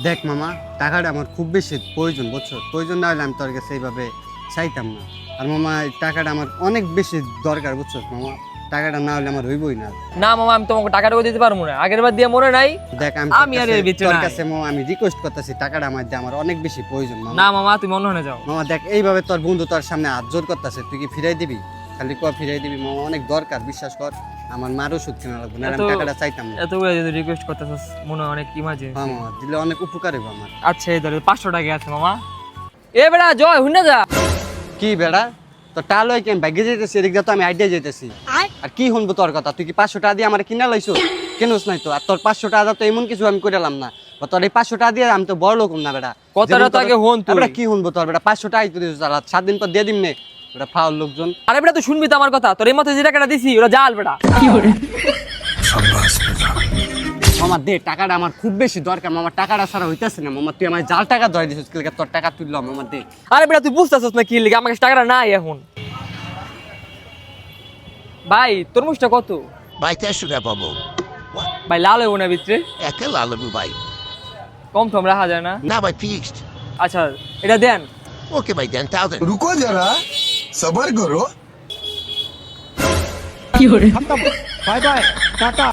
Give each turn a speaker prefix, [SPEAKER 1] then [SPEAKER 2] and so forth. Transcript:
[SPEAKER 1] দেখ মামা, টাকাটা আমার খুব বেশি প্রয়োজন, বুঝছো? প্রয়োজন না হলে আমি তোর কাছে এইভাবে চাইতাম না। আর মামা, এই টাকাটা আমার অনেক বেশি দরকার, বুঝছো মামা? টাকাটা না হলে আমার হইবই না।
[SPEAKER 2] না মামা, আমি তোমাকে টাকাটা দিতে পারবো না। আগের বার দিয়ে মনে নাই।
[SPEAKER 1] দেখ
[SPEAKER 2] আমি আর এর ভিতরে
[SPEAKER 1] তোর
[SPEAKER 2] নাই।
[SPEAKER 1] কাছে মামা আমি রিকোয়েস্ট করতেছি, টাকাটা আমার দিয়ে আমার অনেক বেশি প্রয়োজন মামা।
[SPEAKER 2] না মামা, তুমি অন্য হয়ে যাও।
[SPEAKER 1] মামা দেখ, এইভাবে তোর বন্ধু তোর সামনে হাত জোর করতেছে, তুই কি ফিরাই দিবি? খালি ফিরাই দিবি মামা, অনেক দরকার, বিশ্বাস কর। আমার মার ওষুধ কেনা লাগবে না, আমি টাকাটা চাইতাম না।
[SPEAKER 2] এতগুলো যদি রিকোয়েস্ট করতেছস, মনে হয় অনেক ইমার্জেন্সি।
[SPEAKER 1] হ্যাঁ মামা, দিলে অনেক উপকার হবে আমার।
[SPEAKER 2] আচ্ছা, এই ধরে 500 টাকা আছে মামা। এ বেড়া জয়, হুন্না যা।
[SPEAKER 1] কি বেড়া, তো টালো কি আমি ভাগ্যে যেতেছি, এদিক দিয়ে তো আমি আইডিয়া যেতেছি। আর কি শুনবো তোর কথা? তুই কি 500 টাকা দিয়ে আমার কিনা লাইছো? কেনস নাই তো? আর তোর 500 টাকা তো এমন কিছু আমি করলাম না। বা তোর এই 500 টাকা দিয়ে আমি তো বড় লোক না বেড়া।
[SPEAKER 2] কথাটা তো আগে হন তুই।
[SPEAKER 1] বেড়া কি শুনবো তোর? বেড়া 500 টাকাই তুই দিছিস, আর 7 দিন পর দিয়ে দিম নে। বেড়া ফাউল লোকজন।
[SPEAKER 2] আরে বেটা, তুই শুনবি তো আমার কথা। তোর এই মতো যে টাকাটা দিছি ওরা জাল বেটা।
[SPEAKER 1] মামা দে, টাকাটা আমার খুব বেশি দরকার মামা, টাকাটা ছাড়া হইতাছে না মামা। তুই আমার জাল টাকা ধরে দিছিস, কি তোর টাকা তুললাম মামা, দে।
[SPEAKER 2] আরে বেটা, তুই বুঝতেছস না কি লিগে আমার কাছে টাকাটা নাই এখন। ভাই তরমুজটা কত?
[SPEAKER 3] ভাই 400 টাকা পাবো।
[SPEAKER 2] ভাই লাল হইব না ভিতরে?
[SPEAKER 3] একে লালবু ভাই।
[SPEAKER 2] কম টম রাখা যায় না?
[SPEAKER 3] না ভাই ফিক্সড।
[SPEAKER 2] আচ্ছা, এটা দেন।
[SPEAKER 3] ওকে ভাই 10,000।
[SPEAKER 4] रुको जरा सबर करो।
[SPEAKER 1] Bye bye, tata.